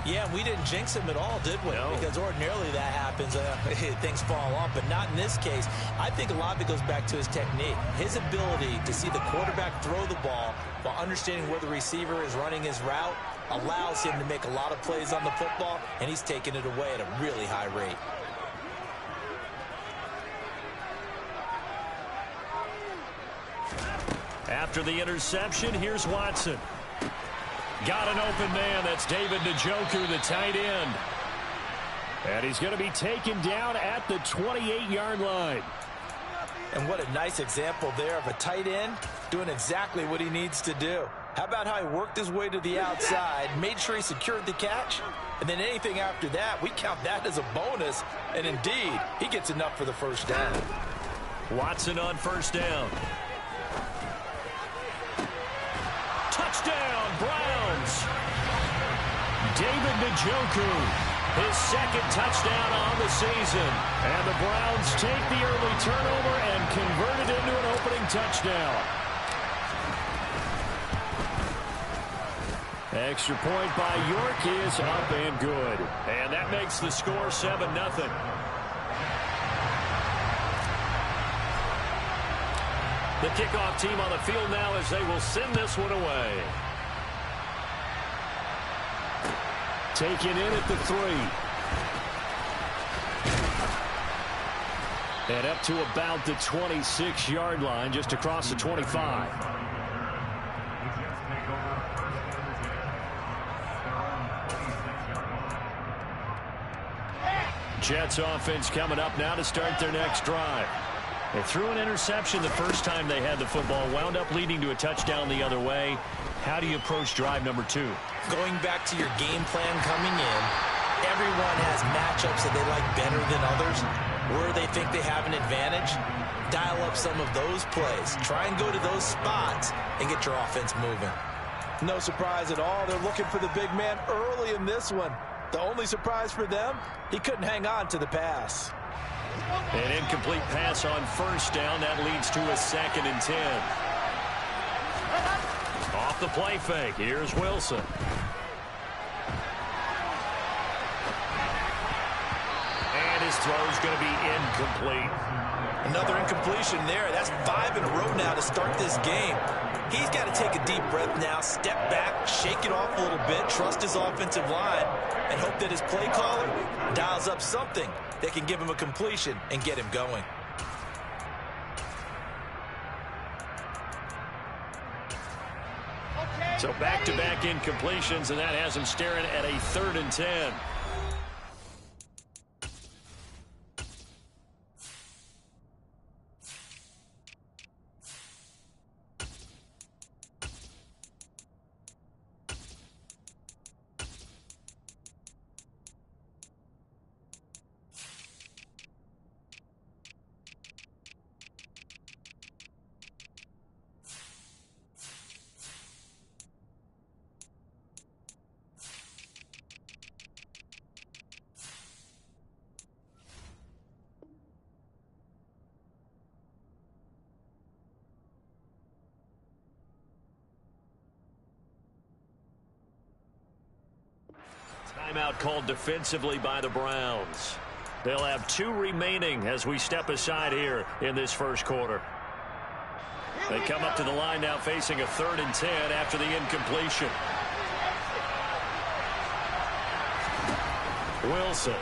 Yeah, we didn't jinx him at all, did we? No. Because ordinarily that happens. Things fall off, but not in this case. I think a lot of it goes back to his technique. His ability to see the quarterback throw the ball while understanding where the receiver is running his route allows him to make a lot of plays on the football, and he's taking it away at a really high rate. After the interception, here's Watson. Got an open man. That's David Njoku, the tight end. And he's going to be taken down at the 28-yard line. And what a nice example there of a tight end doing exactly what he needs to do. How about how he worked his way to the outside, made sure he secured the catch, and then anything after that, we count that as a bonus. And indeed, he gets enough for the first down. Watson on first down. Touchdown, Browns. David Njoku, his second touchdown on the season. And the Browns take the early turnover and convert it into an opening touchdown. Extra point by York is up and good. And that makes the score 7-0. The kickoff team on the field now as they will send this one away. Taken in at the 3. And up to about the 26-yard line, just across the 25. Jets offense coming up now to start their next drive. They threw an interception the first time they had the football, wound up leading to a touchdown the other way. How do you approach drive number 2? Going back to your game plan coming in, everyone has matchups that they like better than others. Where they think they have an advantage, dial up some of those plays. Try and go to those spots and get your offense moving. No surprise at all. They're looking for the big man early in this one. The only surprise for them, he couldn't hang on to the pass. An incomplete pass on first down. That leads to a 2nd and 10. Off the play fake. Here's Wilson. And his throw's going to be incomplete. Another incompletion there. That's 5 in a row now to start this game. He's got to take a deep breath now, step back, shake it off a little bit, trust his offensive line, and hope that his play caller dials up something that can give him a completion and get him going. So back-to-back incompletions, and that has him staring at a 3rd and 10. Timeout called defensively by the Browns. They'll have 2 remaining as we step aside here in this first quarter. They come up to the line now facing a 3rd and 10 after the incompletion. Wilson.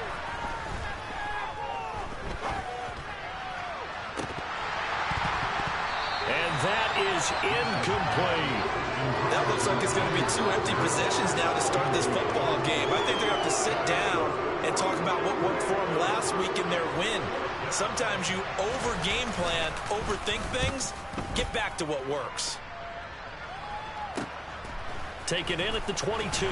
And that is incomplete. That looks like it's going to be 2 empty possessions now to start this football game. I think they're going to have to sit down and talk about what worked for them last week in their win. Sometimes you over-game plan, overthink things. Get back to what works. Taken in at the 22.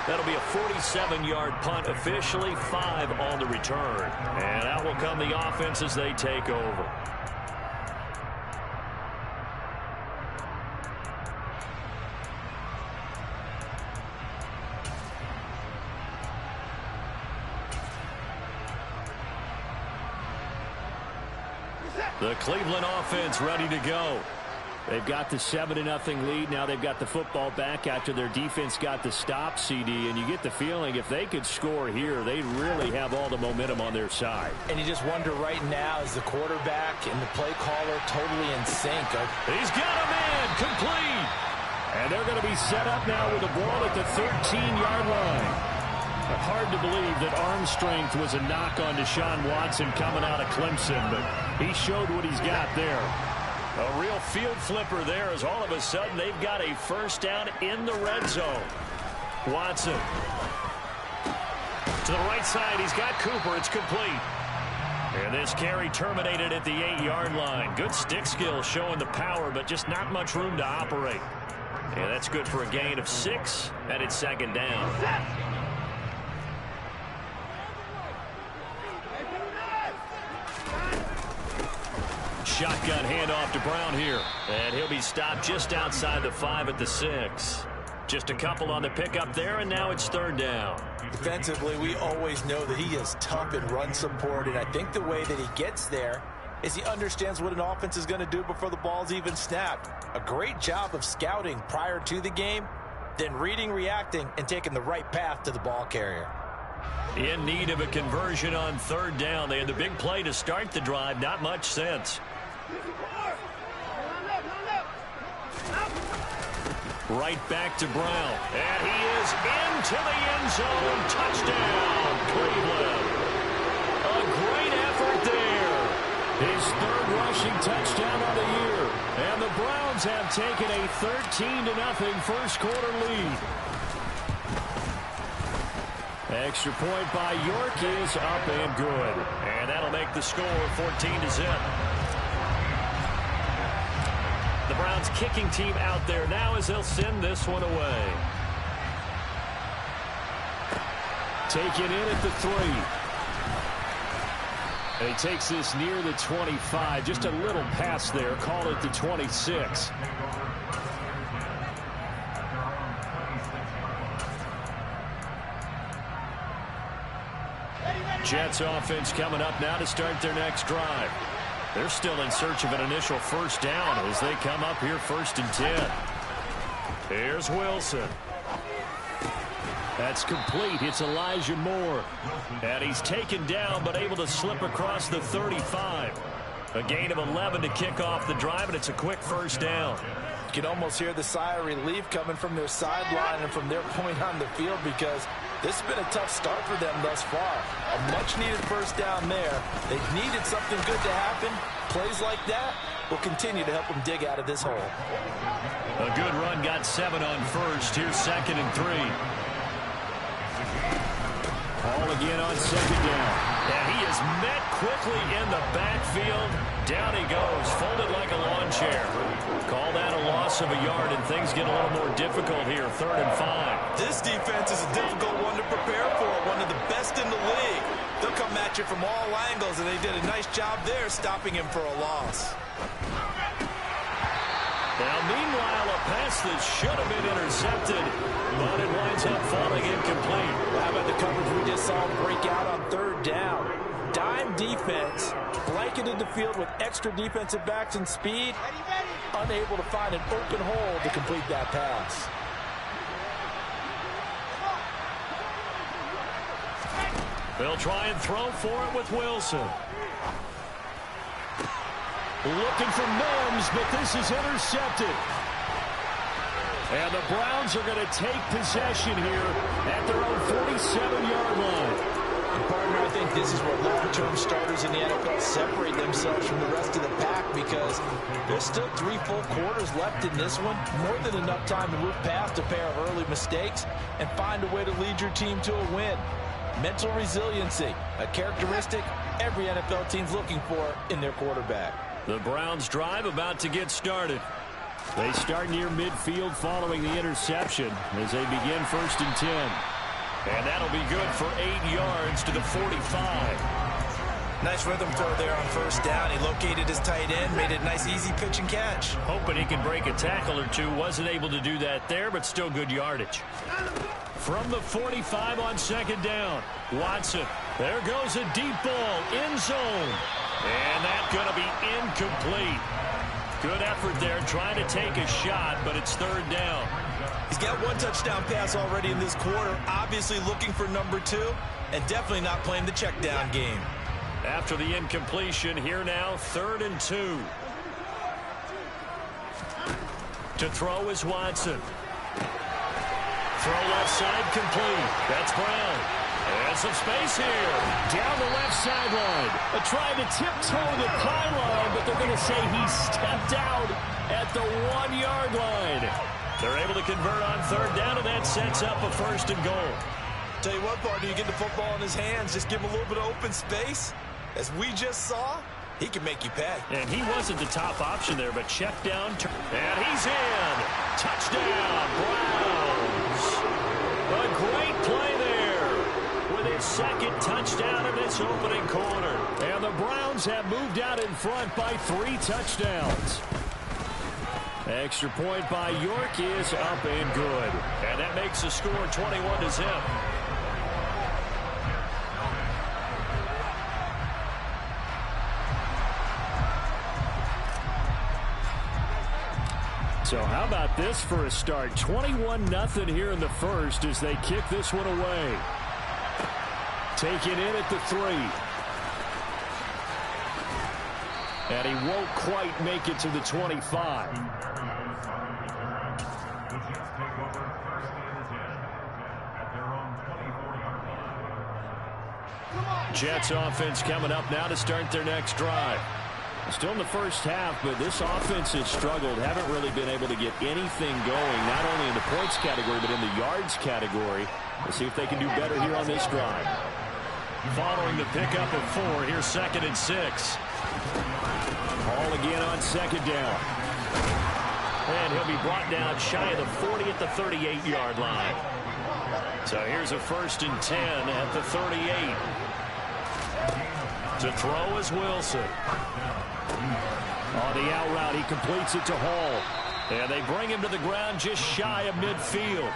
That'll be a 47-yard punt, officially 5 on the return. And out will come the offense as they take over. The Cleveland offense ready to go. They've got the 7-0 lead. Now they've got the football back after their defense got the stop, CD. And you get the feeling if they could score here, they really have all the momentum on their side. And you just wonder right now, is the quarterback and the play caller totally in sync? He's got a man complete. And they're going to be set up now with the ball at the 13-yard line. Hard to believe that arm strength was a knock on Deshaun Watson coming out of Clemson, but he showed what he's got there. A real field flipper there as all of a sudden they've got a first down in the red zone. Watson to the right side. He's got Cooper. It's complete. And this carry terminated at the 8-yard line. Good stick skill showing the power, but just not much room to operate. And that's good for a gain of 6, and it's second down. Shotgun handoff to Brown here. And he'll be stopped just outside the 5 at the 6. Just a couple on the pickup there, and now it's third down. Defensively, we always know that he is tough in run support, and I think the way that he gets there is he understands what an offense is going to do before the ball's even snapped. A great job of scouting prior to the game, then reading, reacting, and taking the right path to the ball carrier. In need of a conversion on third down. They had the big play to start the drive. Not much sense. Right back to Brown. And he is into the end zone. Touchdown, Cleveland. A great effort there. His third rushing touchdown of the year. And the Browns have taken a 13-0 first quarter lead. Extra point by York is up and good. And that'll make the score 14-0. The Browns kicking team out there now as they'll send this one away. Taken in at the 3. And he takes this near the 25. Just a little pass there. Call it the 26. Jets offense coming up now to start their next drive. They're still in search of an initial first down as they come up here 1st and 10. Here's Wilson. That's complete. It's Elijah Moore. And he's taken down but able to slip across the 35. A gain of 11 to kick off the drive, and it's a quick first down. You can almost hear the sigh of relief coming from their sideline and from their point on the field because this has been a tough start for them thus far. A much-needed first down there. They needed something good to happen. Plays like that will continue to help them dig out of this hole. A good run got 7 on first. Here's 2nd and 3. Ball again on 2nd down. And he is met quickly in the backfield. Down he goes, folded like a lawn chair. Call that a loss of a yard, and things get a little more difficult here, 3rd and 5. This defense is a difficult one to prepare for, one of the best in the league. They'll come at you from all angles, and they did a nice job there stopping him for a loss. Now, meanwhile, a pass that should have been intercepted, but it winds up falling incomplete. How about the coverage we just saw break out on 3rd down? Dime defense, blanketed the field with extra defensive backs and speed, unable to find an open hole to complete that pass. They'll try and throw for it with Wilson. Looking for Mims, but this is intercepted. And the Browns are going to take possession here at their own 47-yard line. And partner, I think this is where long-term starters in the NFL separate themselves from the rest of the pack because there's still 3 full quarters left in this one. More than enough time to move past a pair of early mistakes and find a way to lead your team to a win. Mental resiliency, a characteristic every NFL team's looking for in their quarterback. The Browns drive about to get started. They start near midfield following the interception as they begin 1st and 10. And that'll be good for 8 yards to the 45. Nice rhythm throw there on 1st down. He located his tight end, made it a nice easy pitch and catch. Hoping he could break a tackle or two. Wasn't able to do that there, but still good yardage. From the 45 on 2nd down, Watson. There goes a deep ball, end zone. And that's going to be incomplete. Good effort there trying to take a shot, but it's third down. He's got one touchdown pass already in this quarter, obviously looking for number 2, and definitely not playing the check down game. After the incompletion, here now, 3rd and 2. To throw is Watson. Throw left side complete. That's Brown. And some space here. Down the left sideline. Trying to tiptoe the pylon, but they're going to say he stepped out at the 1-yard line. They're able to convert on third down, and that sets up a 1st and goal. Tell you what, partner, you get the football in his hands, just give him a little bit of open space. As we just saw, he can make you pay. And he wasn't the top option there, but check down. And he's in. Touchdown, Browns. A great play there with his 2nd touchdown in this opening quarter. And the Browns have moved out in front by 3 touchdowns. Extra point by York is up and good. And that makes the score 21-0. So how about this for a start? 21-0 here in the first as they kick this one away. Taken in at the 3. And he won't quite make it to the 25. Jets offense coming up now to start their next drive. Still in the first half, but this offense has struggled. Haven't really been able to get anything going, not only in the points category, but in the yards category. Let's see if they can do better here on this drive. Following the pickup of 4, here's 2nd and 6. Ball again on 2nd down. And he'll be brought down shy of the 40 at the 38-yard line. So here's a 1st and 10 at the 38. To throw is Wilson. On the out route, he completes it to Hall. And they bring him to the ground just shy of midfield.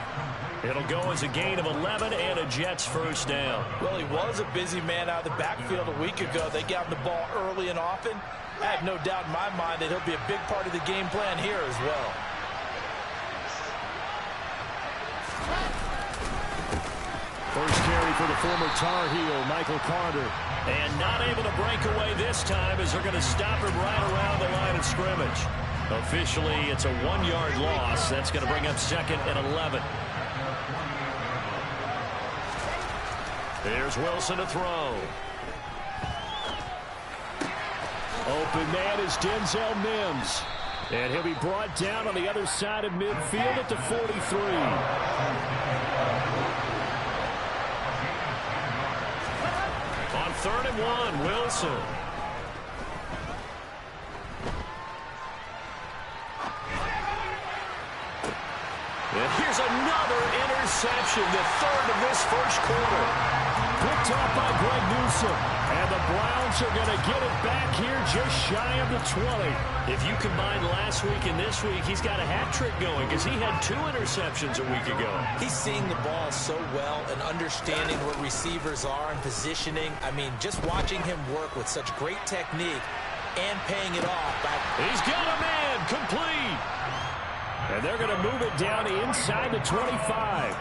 It'll go as a gain of 11 and a Jets 1st down. Well, he was a busy man out of the backfield a week ago. They got him the ball early and often. I have no doubt in my mind that he'll be a big part of the game plan here as well. First carry for the former Tar Heel, Michael Carter. And not able to break away this time as they're going to stop him right around the line of scrimmage. Officially, it's a 1-yard loss. That's going to bring up 2nd and 11. Here's Wilson to throw. Open man is Denzel Mims. And he'll be brought down on the other side of midfield at the 43. On 3rd and 1, Wilson. And here's another interception, the 3rd of this first quarter. Picked off by Greg Newsome. And the Browns are going to get it back here just shy of the 20. If you combine last week and this week, he's got a hat trick going because he had 2 interceptions a week ago. He's seeing the ball so well and understanding what receivers are and positioning. I mean, just watching him work with such great technique and paying it off. He's got a man complete. And they're going to move it down inside the 25.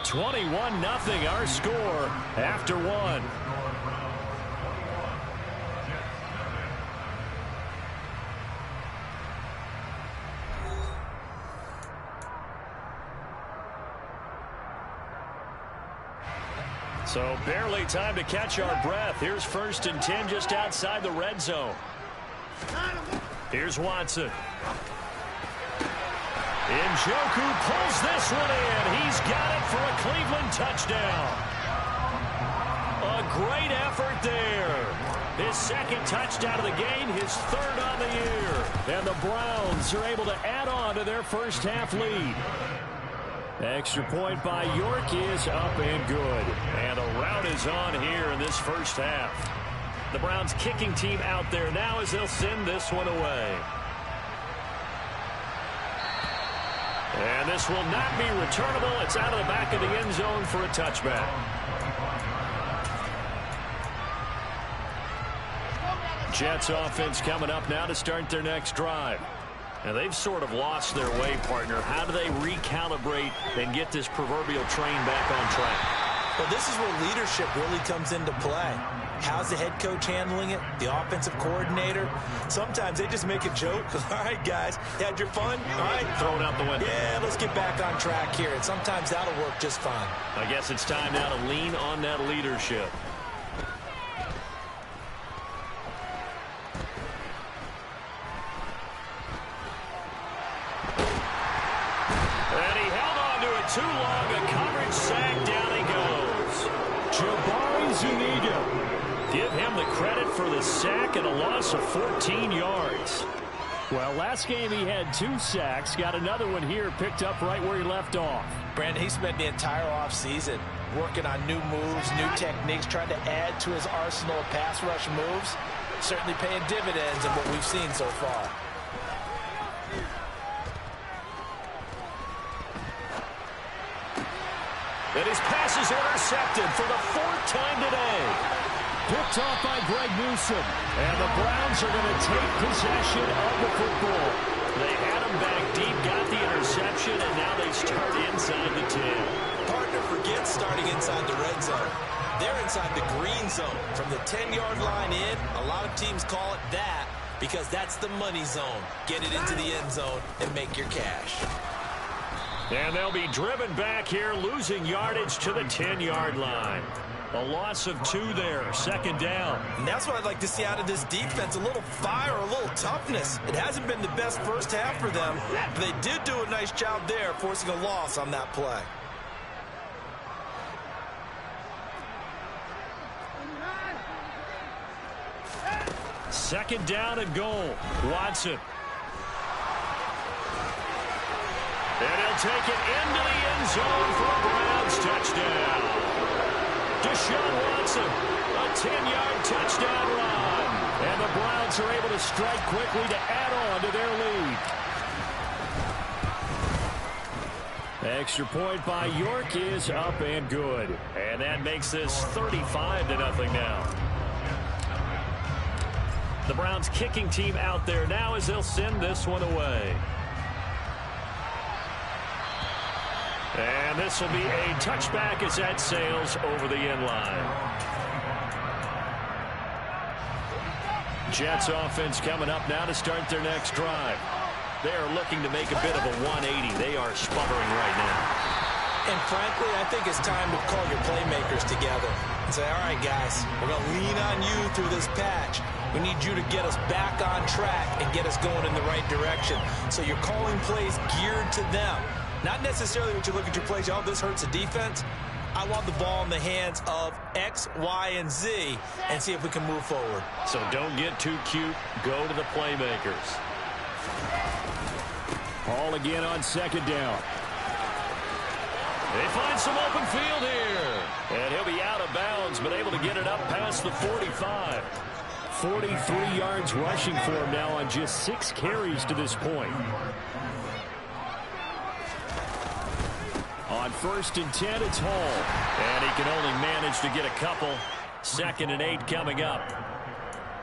21-0 our score after 1. So barely time to catch our breath. Here's 1st and 10 just outside the red zone. Here's Watson. Njoku pulls this one in. He's got it for a Cleveland touchdown. A great effort there. His 2nd touchdown of the game, his 3rd on the year. And the Browns are able to add on to their first half lead. Extra point by York is up and good. And a rout is on here in this first half. The Browns kicking team out there now as they'll send this one away. And this will not be returnable. It's out of the back of the end zone for a touchback. Jets offense coming up now to start their next drive. Now, they've sort of lost their way, partner. How do they recalibrate and get this proverbial train back on track? Well, this is where leadership really comes into play. How's the head coach handling it? The offensive coordinator? Sometimes they just make a joke. All right, guys, you had your fun? All right. Throw it out the window. Yeah, let's get back on track here. And sometimes that'll work just fine. I guess it's time now to lean on that leadership. And he held on to it too long. A coverage sack. Down he goes. Jabari Zuniga. Give him the credit for the sack and a loss of 14 yards. Well, last game he had 2 sacks. Got another one here, picked up right where he left off. Brandon, he spent the entire offseason working on new moves, new techniques, trying to add to his arsenal of pass rush moves. Certainly paying dividends in what we've seen so far. And his pass is intercepted for the 4th time today. Picked off by Greg Newsome. And the Browns are going to take possession of the football. They had him back deep, got the interception, and now they start inside the 10. Partner forgets starting inside the red zone. They're inside the green zone. From the 10-yard line in, a lot of teams call it that because that's the money zone. Get it into the end zone and make your cash. And they'll be driven back here, losing yardage to the 10-yard line. A loss of 2 there, 2nd down. And that's what I'd like to see out of this defense, a little fire, a little toughness. It hasn't been the best first half for them, but they did do a nice job there, forcing a loss on that play. Second down and goal. Watson. And he'll take it into the end zone for a Browns touchdown. Deshaun Watson, a 10-yard touchdown run. And the Browns are able to strike quickly to add on to their lead. Extra point by York is up and good. And that makes this 35-0 now. The Browns kicking team out there now as they'll send this one away. And this will be a touchback as that sails over the end line. Jets offense coming up now to start their next drive. They are looking to make a bit of a 180. They are sputtering right now. And frankly, I think it's time to call your playmakers together and say, all right, guys, we're going to lean on you through this patch. We need you to get us back on track and get us going in the right direction. So you're calling plays geared to them. Not necessarily what you look at your plays, oh, this hurts the defense. I want the ball in the hands of X, Y, and Z and see if we can move forward. So don't get too cute. Go to the playmakers. Ball again on 2nd down. They find some open field here. And he'll be out of bounds, but able to get it up past the 45. 43 yards rushing for him now on just 6 carries to this point. On 1st and 10, it's Hall. And he can only manage to get a couple. 2nd and 8 coming up.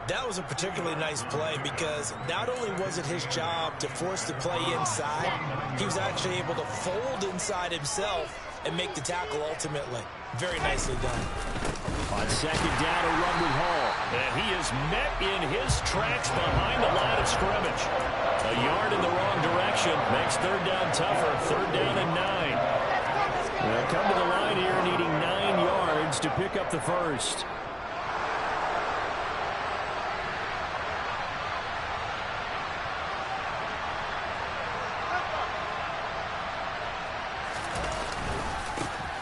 That was a particularly nice play because not only was it his job to force the play inside, he was actually able to fold inside himself and make the tackle ultimately. Very nicely done. On 2nd down, a run with Hall. And he is met in his tracks behind the line of scrimmage. A yard in the wrong direction makes 3rd down tougher. 3rd down and 9. They'll come to the line here needing 9 yards to pick up the first.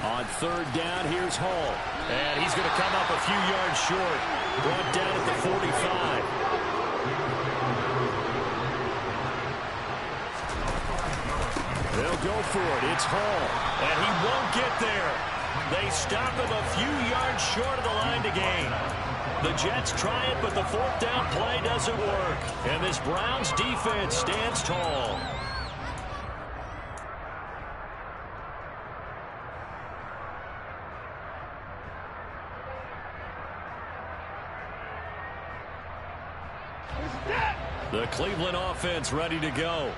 On 3rd down, here's Hall. And he's going to come up a few yards short. Brought down at the 45. They'll go for it. It's Hall. And he won't get there. They stop him a few yards short of the line to gain. The Jets try it, but the 4th down play doesn't work. And this Browns defense stands tall. The Cleveland offense ready to go.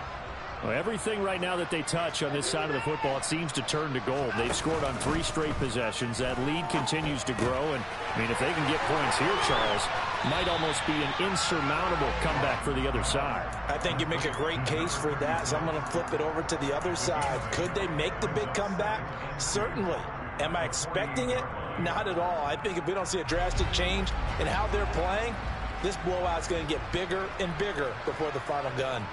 Well, everything right now that they touch on this side of the football, it seems to turn to gold. They've scored on 3 straight possessions. That lead continues to grow. And, I mean, if they can get points here, Charles, might almost be an insurmountable comeback for the other side. I think you make a great case for that, so I'm going to flip it over to the other side. Could they make the big comeback? Certainly. Am I expecting it? Not at all. I think if we don't see a drastic change in how they're playing, this blowout's going to get bigger and bigger before the final gun.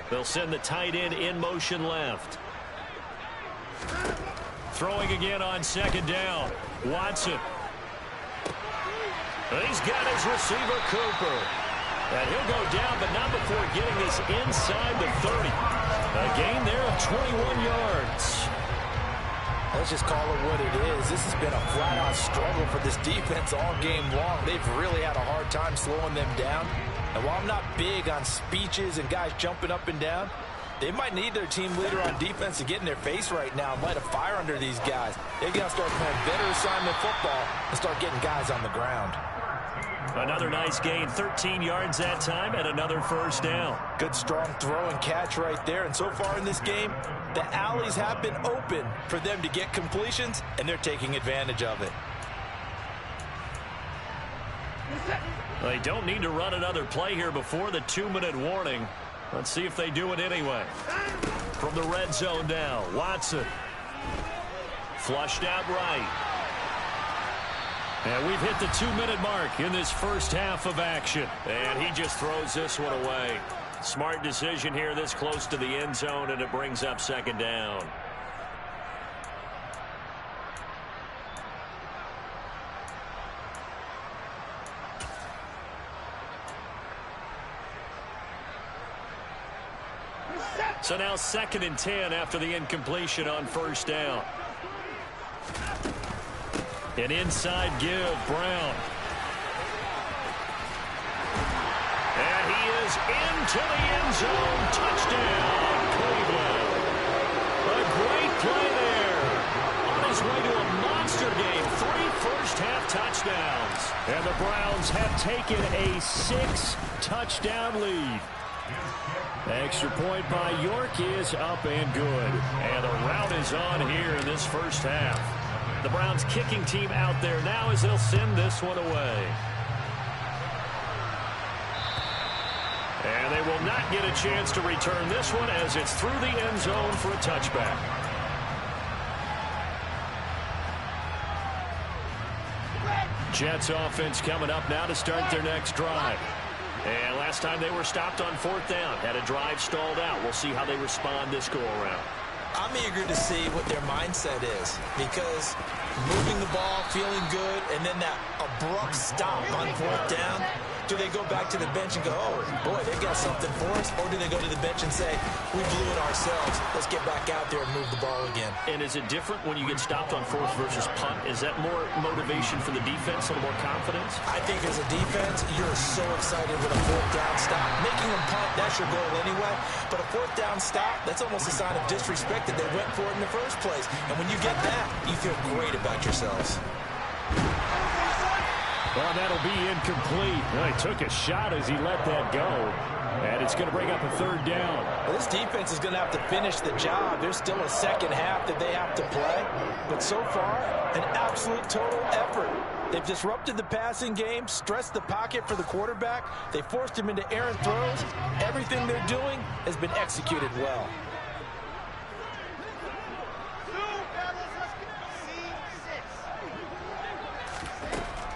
They'll send the tight end in motion left. Throwing again on second down. Watson. He's got his receiver, Cooper. And he'll go down, but not before getting this inside the 30. A gain there of 21 yards. Let's just call it what it is. This has been a flat-out struggle for this defense all game long. They've really had a hard time slowing them down. And while I'm not big on speeches and guys jumping up and down, they might need their team leader on defense to get in their face right now and light a fire under these guys. They got to start playing better assignment football and start getting guys on the ground. Another nice gain, 13 yards that time, and another first down. Good strong throw and catch right there. And so far in this game, the alleys have been open for them to get completions, and they're taking advantage of it. They don't need to run another play here before the 2-minute warning. Let's see if they do it anyway. From the red zone now, Watson. Flushed out right. And we've hit the 2-minute mark in this first half of action. And he just throws this one away. Smart decision here this close to the end zone, and it brings up second down. So now 2nd and 10 after the incompletion on first down. An inside give, Brown. And he is into the end zone. Touchdown, Cleveland. A great play there. On his way to a monster game. 3 first-half touchdowns. And the Browns have taken a 6-touchdown lead. Extra point by York is up and good. And the rout is on here in this first half. The Browns kicking team out there now as they'll send this one away. And they will not get a chance to return this one as it's through the end zone for a touchback. Jets offense coming up now to start their next drive. And last time they were stopped on 4th down, had a drive stalled out. We'll see how they respond this go-around. I'm eager to see what their mindset is, because moving the ball, feeling good, and then that abrupt stop on 4th down, do they go back to the bench and go, oh, boy, they got something for us? Or do they go to the bench and say, we blew it ourselves. Let's get back out there and move the ball again. And is it different when you get stopped on 4th versus punt? Is that more motivation for the defense, a little more confidence? I think as a defense, you're so excited with a 4th down stop. Making them punt, that's your goal anyway. But a 4th down stop, that's almost a sign of disrespect that they went for it in the first place. And when you get that, you feel great about yourselves. Well, that'll be incomplete. Well, he took a shot as he let that go. And it's going to bring up a 3rd down. Well, this defense is going to have to finish the job. There's still a second half that they have to play. But so far, an absolute total effort. They've disrupted the passing game, stressed the pocket for the quarterback. They forced him into errant throws. Everything they're doing has been executed well.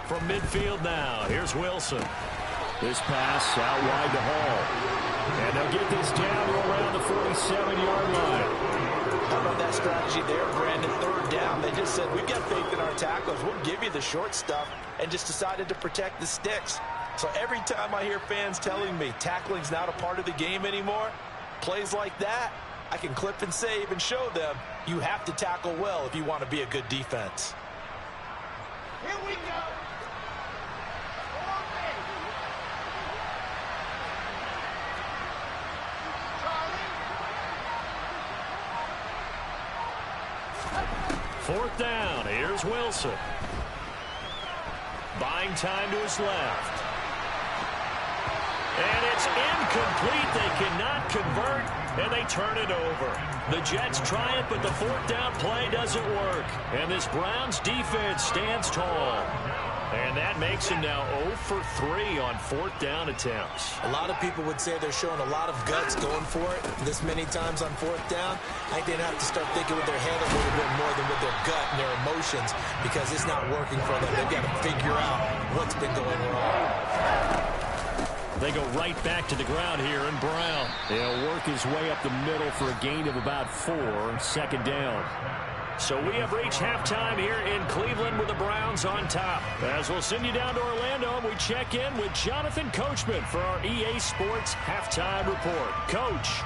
From midfield now, here's Wilson. This pass out wide to Hall. And they'll get this down to around the 47-yard line. How about that strategy there, Brandon? 3rd down. They just said, we've got faith in our tacklers. We'll give you the short stuff, and just decided to protect the sticks. So every time I hear fans telling me tackling's not a part of the game anymore, plays like that, I can clip and save and show them you have to tackle well if you want to be a good defense. Here we go. 4th down. Here's Wilson. Buying time to his left. And it's incomplete. They cannot convert, and they turn it over. The Jets try it, but the fourth down play doesn't work. And this Browns defense stands tall. And that makes him now 0 for 3 on fourth down attempts. A lot of people would say they're showing a lot of guts going for it this many times on fourth down. I think they'd have to start thinking with their head a little bit more than with their gut and their emotions, because it's not working for them. They've got to figure out what's been going wrong. They go right back to the ground here, and Brown, he'll work his way up the middle for a gain of about 4, second down. So we have reached halftime here in Cleveland with the Browns on top. As we'll send you down to Orlando, we check in with Jonathan Coachman for our EA Sports Halftime Report. Coach.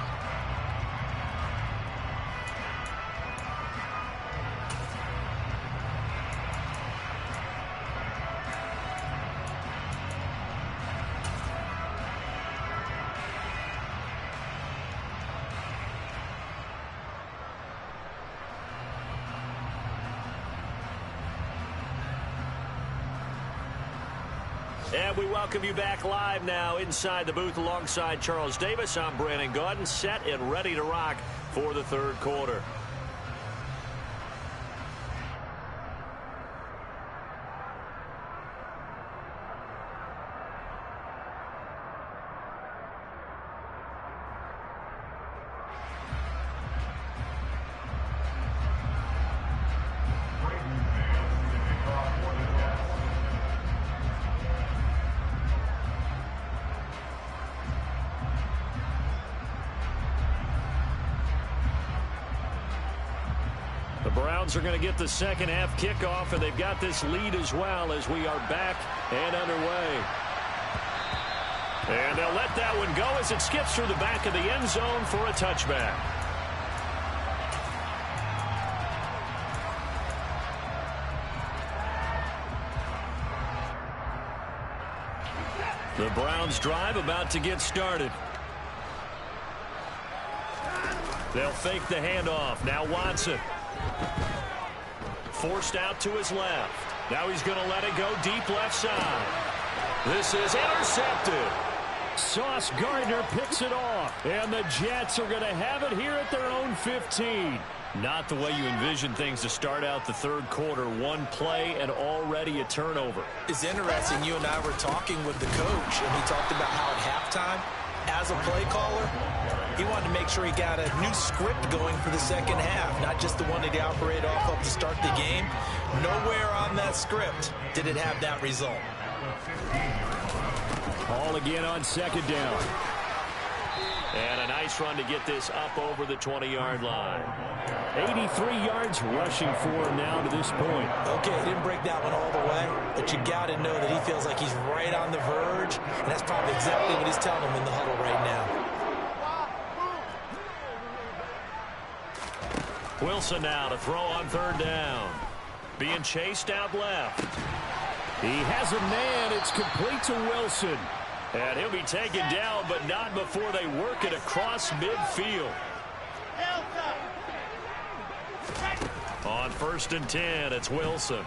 And we welcome you back live now inside the booth alongside Charles Davis. I'm Brandon Gaudin, set and ready to rock for the third quarter. The Browns are going to get the second half kickoff, and they've got this lead as well as we are back and underway. And they'll let that one go as it skips through the back of the end zone for a touchback. The Browns drive about to get started. They'll fake the handoff. Now Watson. Forced out to his left. Now he's going to let it go deep left side. This is intercepted. Sauce Gardner picks it off. And the Jets are going to have it here at their own 15. Not the way you envision things to start out the third quarter. One play and already a turnover. It's interesting. You and I were talking with the coach, and he talked about how at halftime, as a play caller, he wanted to make sure he got a new script going for the second half, not just the one that he operated off of to start the game. Nowhere on that script did it have that result. Ball again on second down. And a nice run to get this up over the 20-yard line. 83 yards rushing for him now to this point. Okay, he didn't break that one all the way, but you got to know that he feels like he's right on the verge, and that's probably exactly what he's telling him in the huddle right now. Wilson now to throw on third down. Being chased out left. He has a man. It's complete to Wilson. And he'll be taken down, but not before they work it across midfield. On 1st and 10, it's Wilson.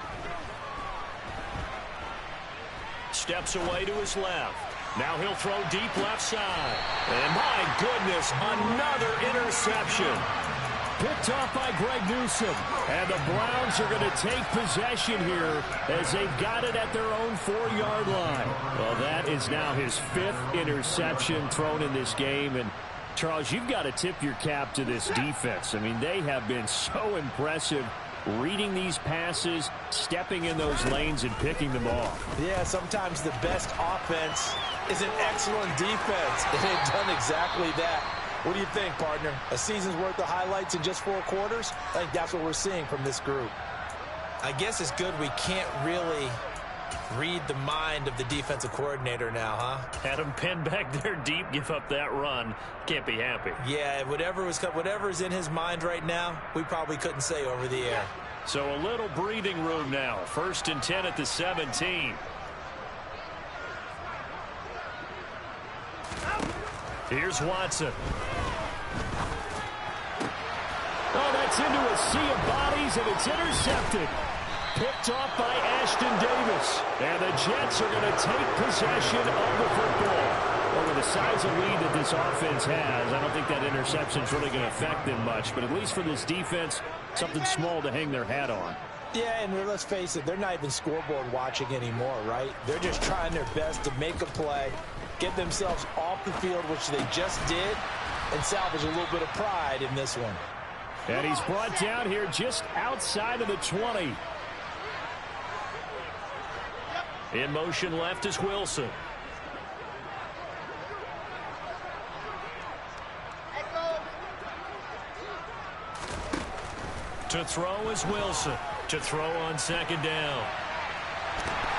Steps away to his left. Now he'll throw deep left side. And my goodness, another interception. Picked off by Greg Newsome. And the Browns are going to take possession here as they've got it at their own 4-yard line. Well, that is now his 5th interception thrown in this game. And, Charles, you've got to tip your cap to this defense. I mean, they have been so impressive reading these passes, stepping in those lanes, and picking them off. Yeah, sometimes the best offense is an excellent defense. And they've done exactly that. What do you think, partner? A season's worth of highlights in just 4 quarters? I think that's what we're seeing from this group. I guess it's good we can't really read the mind of the defensive coordinator now, huh? Had him pinned back there deep, give up that run. Can't be happy. Yeah, whatever's in his mind right now, we probably couldn't say over the air. So a little breathing room now. 1st and 10 at the 17. Here's Watson. Oh, that's into a sea of bodies, and it's intercepted. picked off by Ashton Davis. And the Jets are going to take possession of the football. Well, with the size of lead that this offense has, I don't think that interception is really going to affect them much. But at least for this defense, something small to hang their hat on. Yeah, and let's face it, they're not even scoreboard watching anymore, right? They're just trying their best to make a play, get themselves off the field, which they just did, and salvage a little bit of pride in this one. And he's brought down here just outside of the 20. In motion left is Wilson. To throw is Wilson. To throw on second down.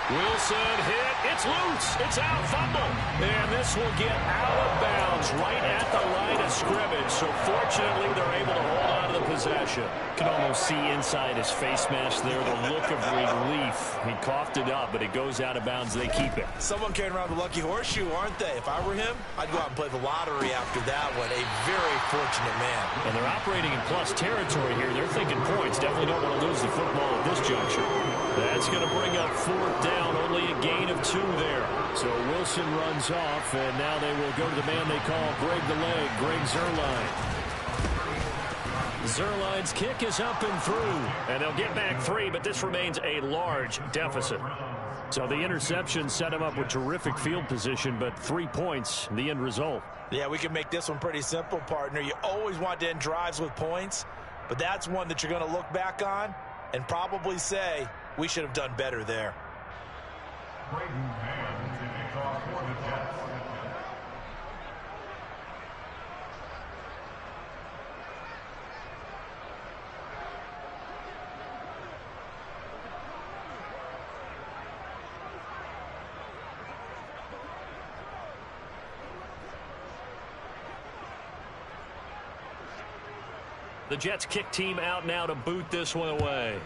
Wilson hit. It's loose. It's out. Fumble. And this will get out of bounds right at the line of scrimmage. So fortunately, they're able to hold on to the possession. Can almost see inside his face mask there the look of relief. He coughed it up, but it goes out of bounds. They keep it. Someone carrying around the lucky horseshoe, aren't they? If I were him, I'd go out and play the lottery after that one. A very fortunate man. And they're operating in plus territory here. They're thinking points. Definitely don't want to lose the football at this juncture. That's going to bring up fourth down. Only a gain of 2 there. So Wilson runs off, and now they will go to the man they call Greg the Leg, Greg Zuerlein. Zuerlein's kick is up and through. And they'll get back 3, but this remains a large deficit. So the interception set him up with terrific field position, but 3 points, the end result. Yeah, we can make this one pretty simple, partner. You always want to end drives with points, but that's one that you're going to look back on and probably say, we should have done better there. The Jets kick team out now to boot this one away.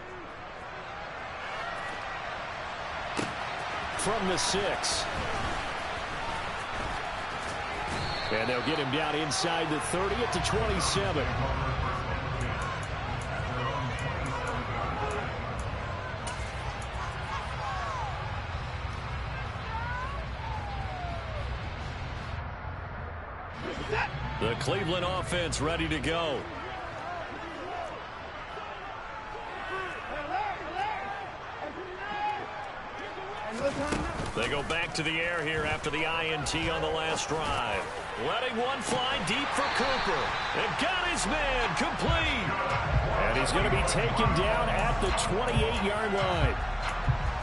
From the 6. And they'll get him down inside the 30 at the 27. The Cleveland offense ready to go. They go back to the air here after the INT on the last drive. Letting one fly deep for Cooper. And got his man complete. And he's going to be taken down at the 28-yard line.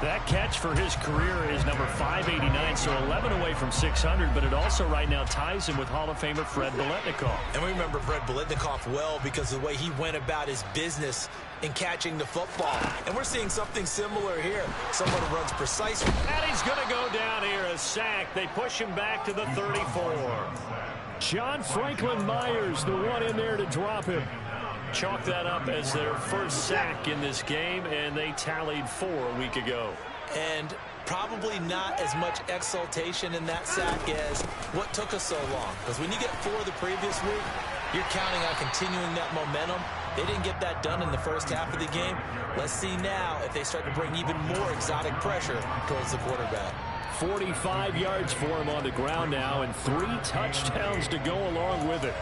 That catch for his career is number 589, so 11 away from 600, but it also right now ties him with Hall of Famer Fred Biletnikoff. And we remember Fred Biletnikoff well because of the way he went about his business in catching the football. And we're seeing something similar here. Someone who runs precisely. And he's going to go down here, a sack. They push him back to the 34. John Franklin Myers, the one in there to drop him. Chalk that up as their first sack in this game, and they tallied 4 a week ago. And probably not as much exultation in that sack as what took us so long. Because when you get 4 the previous week, you're counting on continuing that momentum. They didn't get that done in the first half of the game. Let's see now if they start to bring even more exotic pressure towards the quarterback. 45 yards for him on the ground now, and 3 touchdowns to go along with it.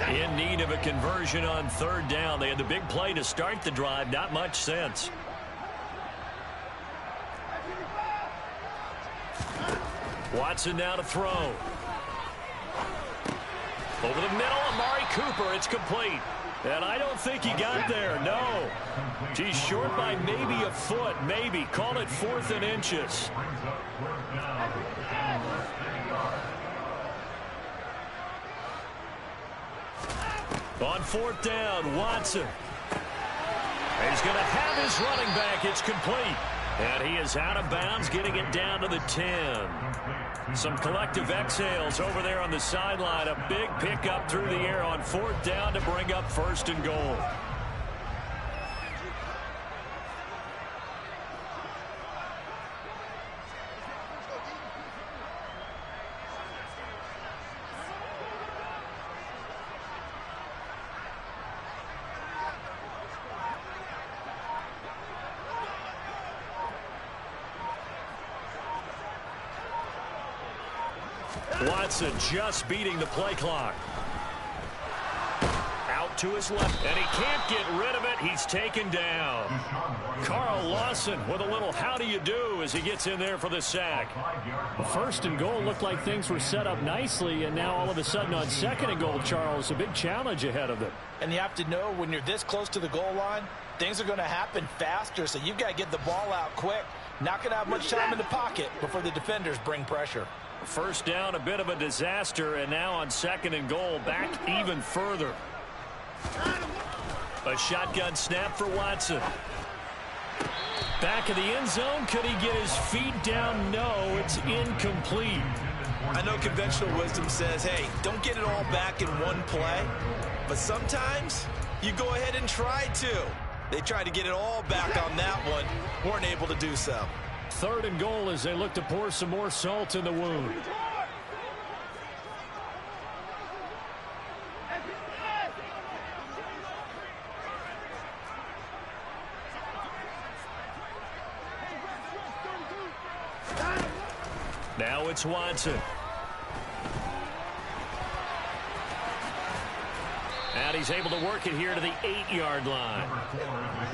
In need of a conversion on 3rd down. They had the big play to start the drive. Not much sense. Watson now to throw. Over the middle, Amari Cooper. It's complete. And I don't think he got there. No. He's short by maybe a foot. Maybe. Call it 4th and inches. On 4th down, Watson. He's going to have his running back. It's complete. And he is out of bounds, getting it down to the 10. Some collective exhales over there on the sideline. A big pickup through the air on 4th down to bring up 1st and goal. Watson just beating the play clock. Out to his left, and he can't get rid of it. He's taken down. Carl Lawson with a little how do you do as he gets in there for the sack. First and goal looked like things were set up nicely, and now all of a sudden on second and goal, Charles, a big challenge ahead of them. And you have to know when you're this close to the goal line, things are going to happen faster, so you've got to get the ball out quick. Not going to have much time in the pocket before the defenders bring pressure. First down, a bit of a disaster, and now on second and goal, back even further. A shotgun snap for Watson. Back of the end zone. Could he get his feet down? No, it's incomplete. I know conventional wisdom says, hey, don't get it all back in one play. But sometimes you go ahead and try to. They tried to get it all back on that one. Weren't able to do so. Third and goal as they look to pour some more salt in the wound. Now it's Watson. And he's able to work it here to the 8-yard line.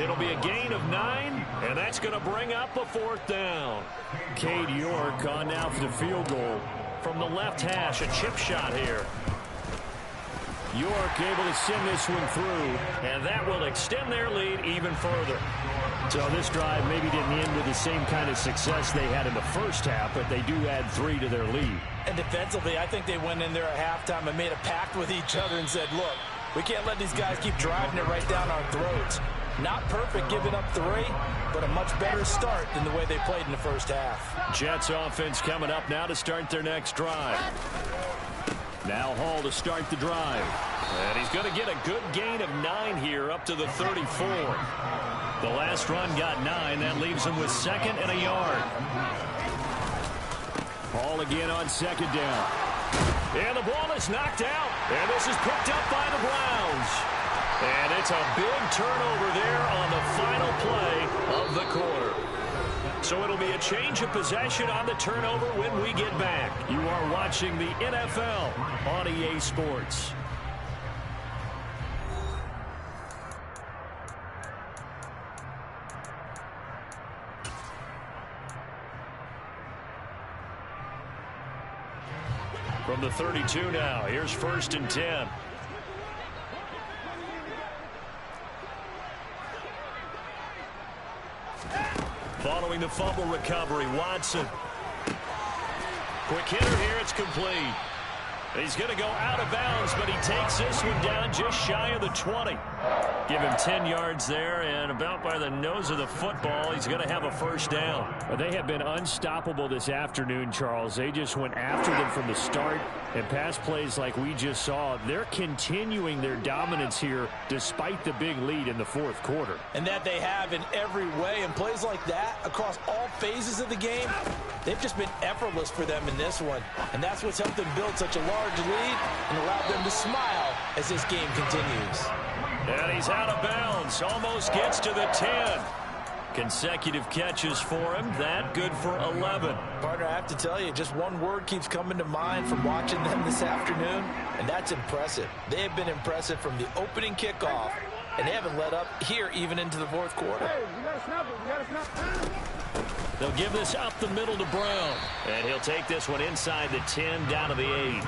It'll be a gain of 9, and that's going to bring up a fourth down. Cade York on now for the field goal. From the left hash, a chip shot here. York able to send this one through. And that will extend their lead even further. So this drive maybe didn't end with the same kind of success they had in the first half, but they do add 3 to their lead. And defensively, I think they went in there at halftime and made a pact with each other and said, look, we can't let these guys keep driving it right down our throats. Not perfect giving up 3, but a much better start than the way they played in the first half. Jets offense coming up now to start their next drive. Now Hall to start the drive. And he's going to get a good gain of 9 here up to the 34. The last run got 9. That leaves him with second and a yard. Hall again on second down. And the ball is knocked out. And this is picked up by the Browns. And it's a big turnover there on the final play of the quarter. So it'll be a change of possession on the turnover when we get back. You are watching the NFL on EA Sports. From the 32 now, here's 1st and 10. Following the fumble recovery, Watson. Quick hitter here, it's complete. He's going to go out of bounds, but he takes this one down just shy of the 20. Give him 10 yards there, and about by the nose of the football, he's going to have a first down. They have been unstoppable this afternoon, Charles. They just went after them from the start, and pass plays like we just saw, they're continuing their dominance here despite the big lead in the fourth quarter. And that they have in every way, and plays like that across all phases of the game, they've just been effortless for them in this one. And that's what's helped them build such a large lead and allowed them to smile as this game continues. And he's out of bounds, almost gets to the 10. Consecutive catches for him, that good for 11. Partner, I have to tell you, just one word keeps coming to mind from watching them this afternoon, and that's impressive. They have been impressive from the opening kickoff, and they haven't let up here even into the fourth quarter. Hey, you gotta snap it. You gotta snap. They'll give this up the middle to Brown. And he'll take this one inside the 10, down to the 8.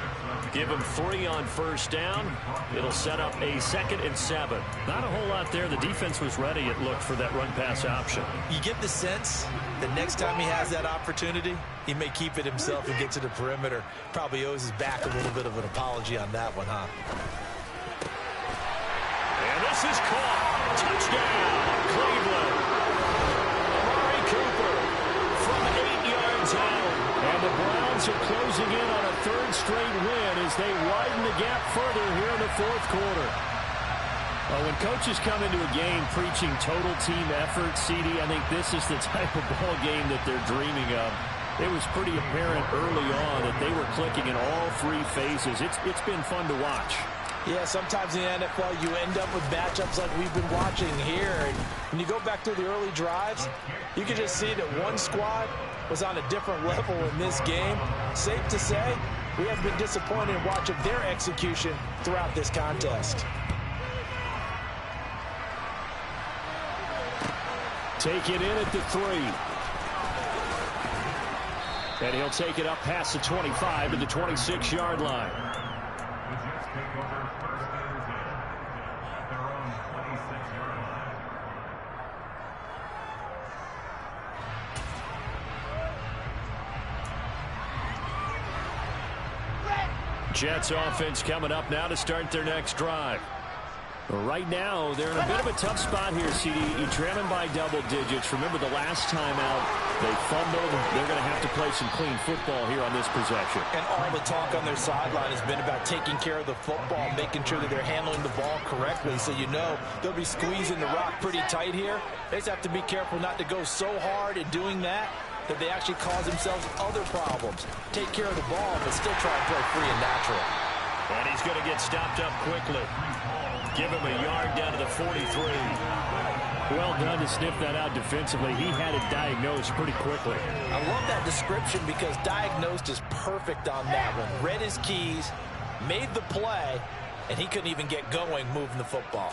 Give him 3 on first down. It'll set up a 2nd and 7. Not a whole lot there. The defense was ready, it looked, for that run-pass option. You get the sense that next time he has that opportunity, he may keep it himself and get to the perimeter. Probably owes his back a little bit of an apology on that one, huh? And this is caught. Touchdown, Cleveland. Amari Cooper from 8 yards out. And the Browns are closing in on a 3rd straight win as they widen the gap further here in the fourth quarter. Well, when coaches come into a game preaching total team effort, CD, I think this is the type of ball game that they're dreaming of. It was pretty apparent early on that they were clicking in all 3 phases. It's been fun to watch. Yeah, sometimes in the NFL you end up with matchups like we've been watching here. And when you go back to the early drives, you can just see that one squad was on a different level in this game. Safe to say, we have been disappointed in watching their execution throughout this contest. Take it in at the 3. And he'll take it up past the 25 to the 26-yard line. Jets offense coming up now to start their next drive. Right now, they're in a bit of a tough spot here, CD. You trail them by double digits. Remember the last time out, they fumbled. They're going to have to play some clean football here on this possession. And all the talk on their sideline has been about taking care of the football, making sure that they're handling the ball correctly. So you know they'll be squeezing the rock pretty tight here. They just have to be careful not to go so hard in doing that they actually cause themselves other problems. Take care of the ball, but still try and play free and natural. And he's going to get stopped up quickly. Give him a yard down to the 43. Well done to sniff that out defensively. He had it diagnosed pretty quickly. I love that description because diagnosed is perfect on that one. Read his keys, made the play, and he couldn't even get going moving the football.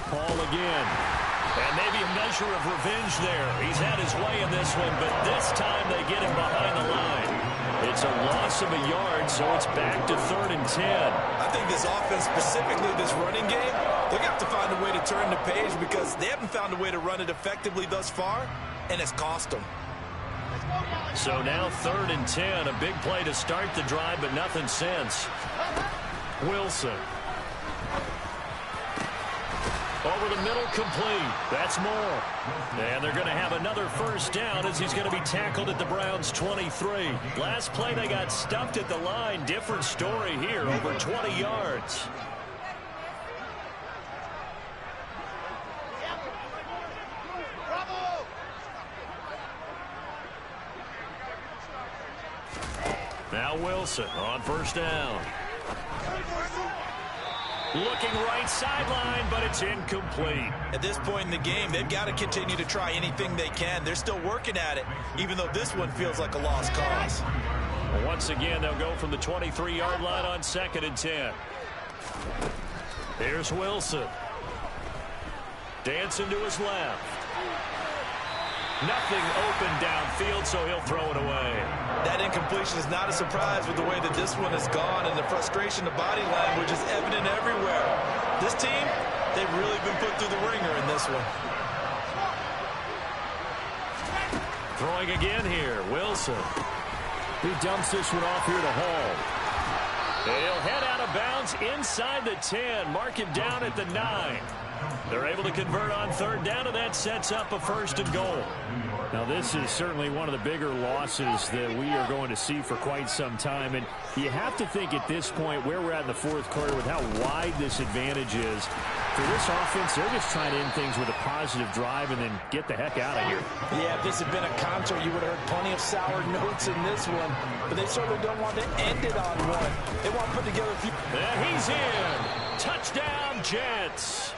Paul again. And maybe a measure of revenge there. He's had his way in this one, but this time they get him behind the line. It's a loss of a yard, so it's back to 3rd and 10. I think this offense, specifically this running game, they're going to have to find a way to turn the page because they haven't found a way to run it effectively thus far, and it's cost them. So now 3rd and 10, a big play to start the drive, but nothing since. Wilson. Over the middle, complete. That's more. And they're going to have another first down as he's going to be tackled at the Browns' 23. Last play, they got stuffed at the line. Different story here, over 20 yards. Now Wilson on first down. Looking right sideline, but it's incomplete. At this point in the game, they've got to continue to try anything they can. They're still working at it, even though this one feels like a lost cause. Well, once again, they'll go from the 23-yard line on 2nd and 10. Here's Wilson. Dancing to his left. Nothing open downfield, so he'll throw it away. That incompletion is not a surprise with the way that this one has gone, and the frustration, the body language is evident everywhere. This team, they've really been put through the ringer in this one. Throwing again here, Wilson. He dumps this one off here to Hall. He'll head out of bounds inside the 10. Mark him down at the 9. They're able to convert on 3rd down, and that sets up a 1st and goal. Now, this is certainly one of the bigger losses that we are going to see for quite some time. And you have to think at this point where we're at in the 4th quarter with how wide this advantage is. For this offense, they're just trying to end things with a positive drive and then get the heck out of here. Yeah, if this had been a concert, you would have heard plenty of sour notes in this one. But they certainly don't want to end it on one. They want to put together a few. And he's in. Touchdown, Jets.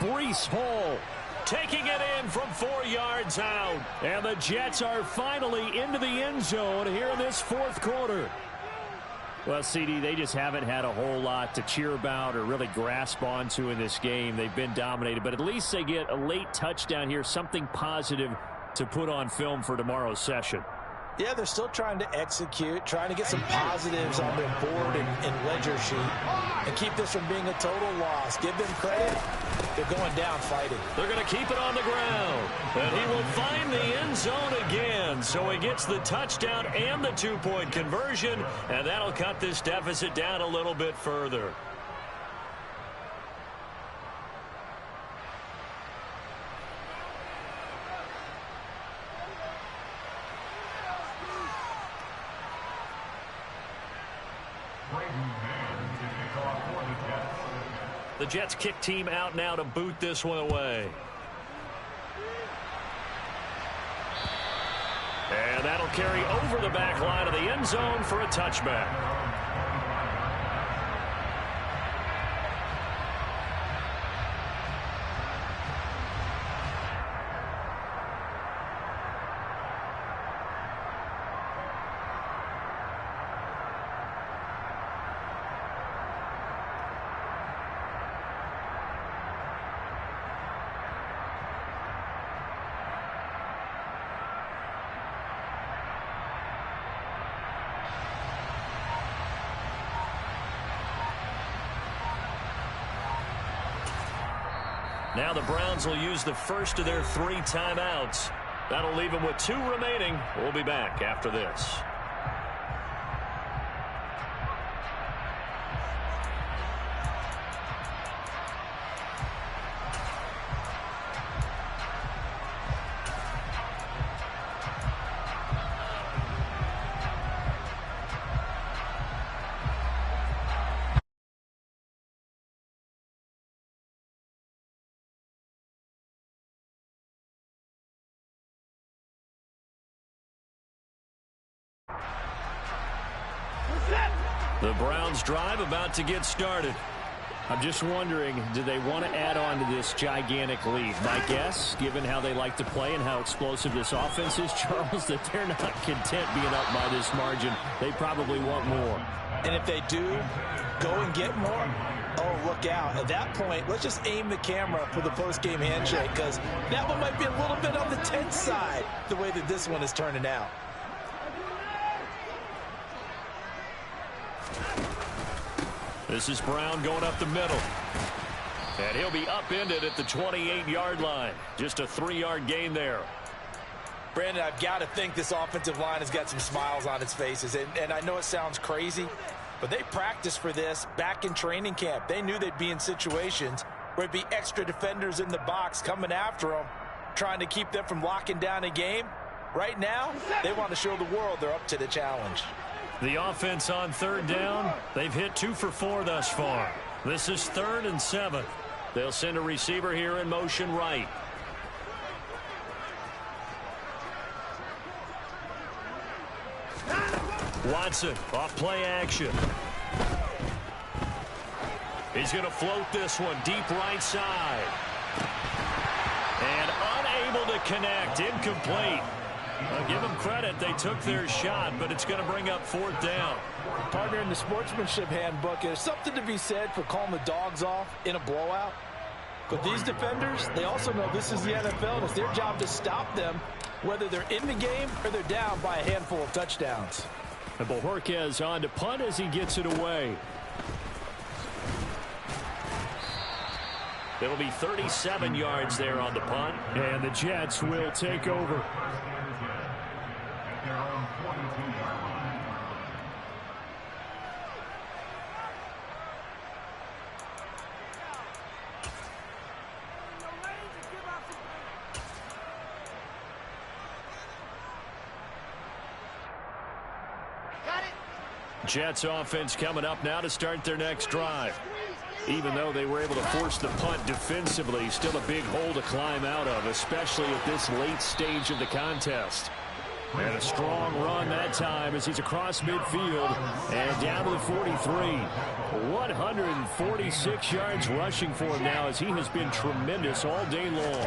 Breece Hall taking it in from 4 yards out. And the Jets are finally into the end zone here in this 4th quarter. Well, CD, they just haven't had a whole lot to cheer about or really grasp onto in this game. They've been dominated, but at least they get a late touchdown here, something positive to put on film for tomorrow's session. Yeah, they're still trying to execute, trying to get some positives on their board and ledger sheet and keep this from being a total loss. Give them credit. They're going down fighting. They're going to keep it on the ground. And he will find the end zone again. So he gets the touchdown and the 2-point conversion. And that'll cut this deficit down a little bit further. The Jets kick team out now to boot this one away. And that'll carry over the back line of the end zone for a touchback. Now the Browns will use the first of their 3 timeouts. That'll leave them with 2 remaining. We'll be back after this. The Browns drive about to get started. I'm just wondering, do they want to add on to this gigantic lead? My guess, given how they like to play and how explosive this offense is, Charles, that they're not content being up by this margin. They probably want more. And if they do go and get more, oh, look out. At that point, let's just aim the camera for the post-game handshake, because that one might be a little bit on the tense side, the way that this one is turning out. This is Brown going up the middle. And he'll be upended at the 28-yard line. Just a 3-yard gain there. Brandon, I've got to think this offensive line has got some smiles on its faces. And I know it sounds crazy, but they practiced for this back in training camp. They knew they'd be in situations where it'd be extra defenders in the box coming after them, trying to keep them from locking down a game. Right now, they want to show the world they're up to the challenge. The offense on 3rd down, they've hit 2 for 4 thus far. This is 3rd and 7. They'll send a receiver here in motion right. Watson off play action. He's going to float this one deep right side. And unable to connect, incomplete. I'll give them credit. They took their shot, but it's going to bring up 4th down. Partner, in the sportsmanship handbook, there's something to be said for calling the dogs off in a blowout. But these defenders, they also know this is the NFL, and it's their job to stop them, whether they're in the game or they're down by a handful of touchdowns. And Bojorquez on to punt as he gets it away. It'll be 37 yards there on the punt. And the Jets will take over. Jets offense coming up now to start their next drive. Even though they were able to force the punt defensively, still a big hole to climb out of, especially at this late stage of the contest. And a strong run that time as he's across midfield and down to the 43. 146 yards rushing for him now as he has been tremendous all day long.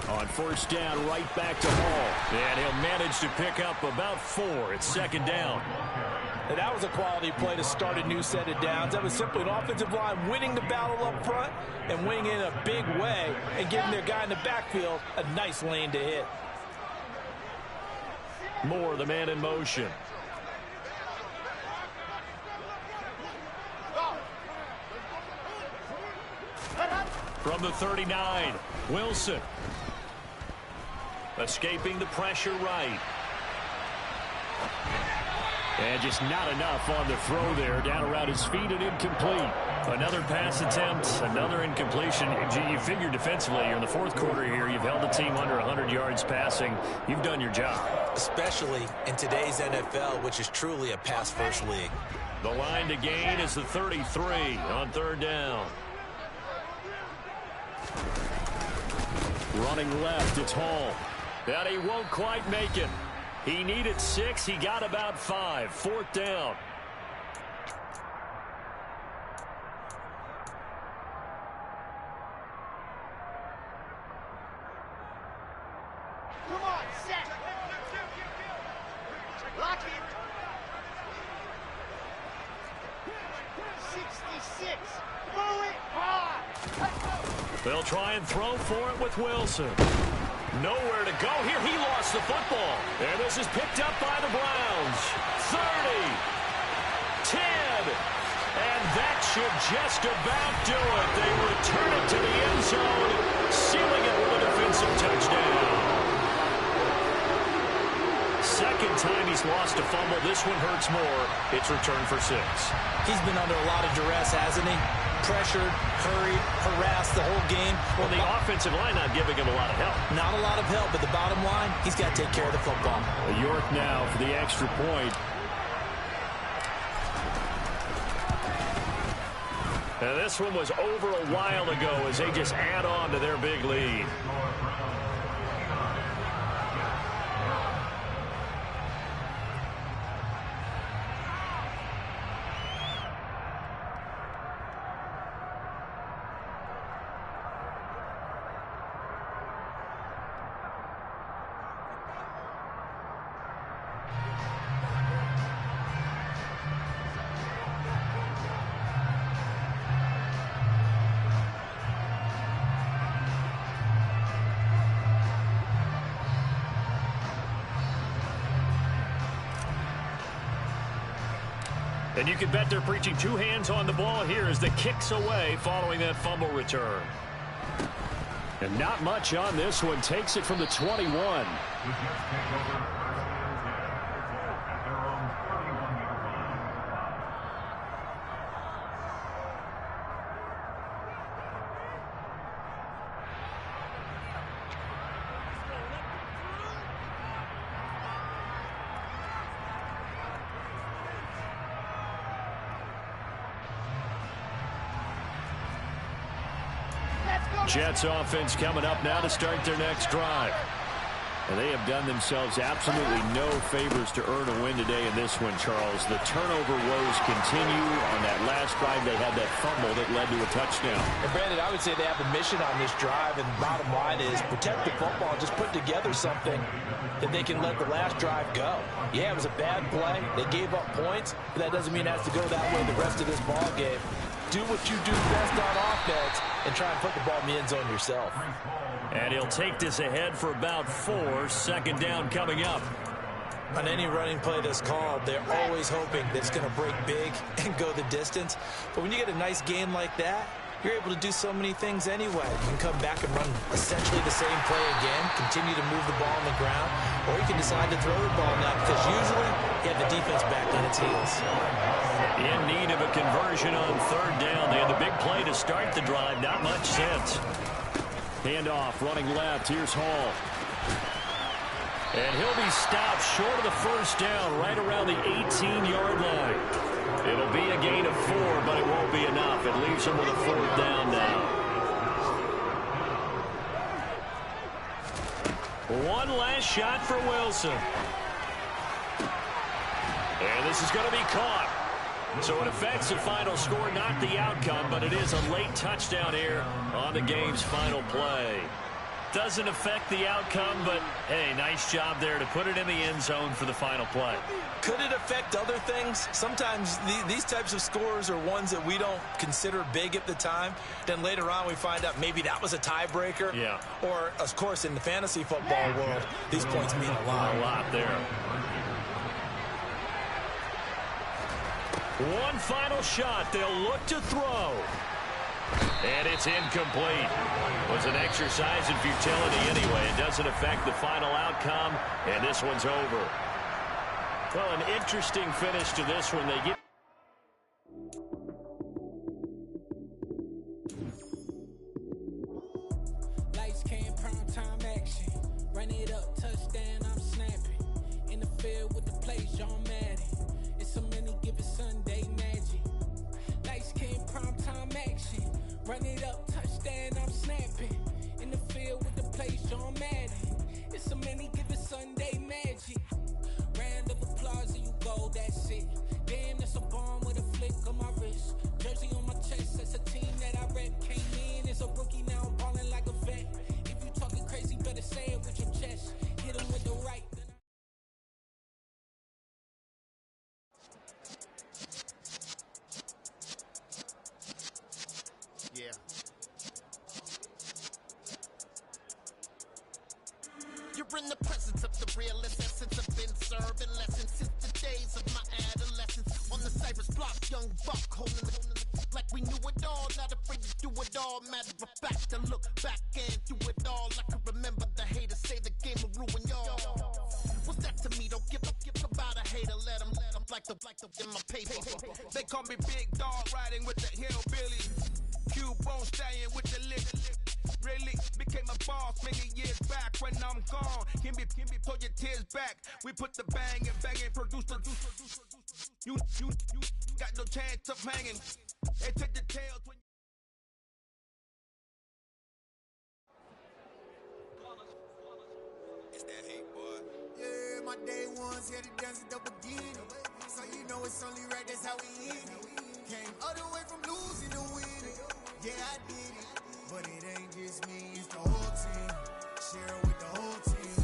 On 1st down, right back to Hall. And he'll manage to pick up about 4. It's 2nd down. And that was a quality play to start a new set of downs. That was simply an offensive line winning the battle up front and winning in a big way and giving their guy in the backfield a nice lane to hit. Moore, the man in motion. From the 39, Wilson. Escaping the pressure right. And just not enough on the throw there. Down around his feet and incomplete. Another pass attempt, another incompletion. You figure defensively, you're in the 4th quarter here. You've held the team under 100 yards passing. You've done your job. Especially in today's NFL, which is truly a pass-first league. The line to gain is the 33 on 3rd down. Running left, it's Hall. And he won't quite make it. He needed 6. He got about 5. 4th down. Come on, set. Lock it. 66. Throw it hard. They'll try and throw for it with Wilson. Nowhere to go here. He lost the football. And this is picked up by the Browns. 30, 10, And that should just about do it. They return it to the end zone, sealing it with a defensive touchdown. Second time he's lost a fumble. This one hurts more. It's returned for 6. He's been under a lot of duress, hasn't he? Pressured, hurried, harassed the whole game. Well, the offensive line not giving him a lot of help. Not a lot of help, but the bottom line, he's got to take care of the football. York now for the extra point. And this one was over a while ago as they just add on to their big lead. And you can bet they're preaching 2 hands on the ball here as the kick's away following that fumble return. And not much on this one. Takes it from the 21. Jets offense coming up now to start their next drive. And they have done themselves absolutely no favors to earn a win today in this one, Charles. The turnover woes continue. On that last drive, they had that fumble that led to a touchdown. And Brandon, I would say they have a mission on this drive, and the bottom line is protect the football, just put together something that they can let the last drive go. Yeah, it was a bad play. They gave up points, but that doesn't mean it has to go that way the rest of this ball game. Do what you do best on offense and try and put the ball in the end zone yourself. And he'll take this ahead for about 4. Second down coming up. On any running play that's called, they're always hoping that it's going to break big and go the distance. But when you get a nice game like that, you're able to do so many things anyway. You can come back and run essentially the same play again, continue to move the ball on the ground, or you can decide to throw the ball now because usually you have the defense back on its heels. In need of a conversion on third down. They had the big play to start the drive. Not much sense. Handoff, running left. Here's Hall. And he'll be stopped short of the first down right around the 18-yard line. It'll be a gain of 4, but it won't be enough. It leaves him with a 4th down now. One last shot for Wilson. And this is going to be caught. So it affects the final score, not the outcome, but it is a late touchdown here on the game's final play. Doesn't affect the outcome, but, hey, nice job there to put it in the end zone for the final play. Could it affect other things? Sometimes these types of scores are ones that we don't consider big at the time. Then later on we find out maybe that was a tiebreaker. Yeah. Or, of course, in the fantasy football world, these points mean a lot. A lot there. One final shot. They'll look to throw. And it's incomplete. It was an exercise in futility anyway. It doesn't affect the final outcome, and this one's over. Well, an interesting finish to this one. They get. Lights, cam, prime time action. Run it up, touchdown, I'm snapping. In the field with the plays, John Madden. It's so many given Sunday magic. Lights, cam, prime time action. Run it up, touchdown, I'm snapping. In the field with the plays, John Madden. It's so many given Sunday magic. Round of applause and you go, that's it. Damn, that's a bomb with a flick on my wrist. Jersey on my chest, that's a team that I rep. Came in as a rookie, now I'm balling like a vet. If you talking crazy, better say it with your chest. Hit him with the right. Yeah. You're in the presence of the realest essence of been serving lessons since the days of my adolescence. On the Cypress block, young buck holding it like we knew it all. Not afraid to do it all. Matter of fact, to look back and do it all. I can remember the haters say the game will ruin y'all. What's that to me? Don't give about a hater. Let them like the in my paper. They call me Big Dog, riding with the hillbilly. Cubone staying with the lick. Really became a boss many years back. When I'm gone, can be pull your tears back. We put the bang and produce the. You got no chance of hanging. They took the tails when. It's that hate, boy. Yeah, my day ones here to dance at the beginning. So you know it's only right, that's how we end it. Came all the way from losing to winning. Yeah, I did it. But it ain't just me, it's the whole team. Share it with the whole team.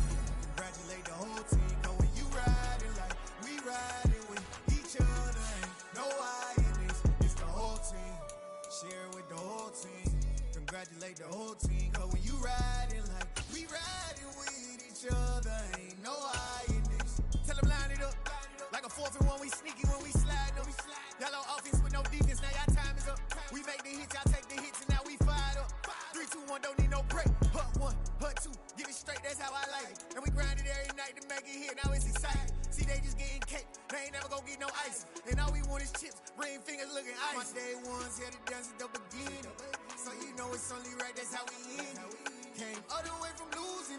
Congratulate the whole team. Cause when you riding like we riding with each other, ain't no I in this. It's the whole team. Share it with the whole team. Congratulate the whole team. Cause when you riding like we riding with each other, ain't no I in this. Tell them line it up. Like a 4th and 1, we sneaky when we slide up. Yellow offense with no defense, now y'all time is up. We make the hits, y'all take the hits, and now we fired up. 3, 2, 1, don't need no break. Hut 1, hut 2, get it straight, that's how I like it. And we grind it every night to make it hit, now it's exciting. See, they just getting cake, they ain't never gonna get no ice. And all we want is chips, ring fingers looking ice. My day ones here to dance at the beginning. So you know it's only right, that's how we end it. Came all the way from losing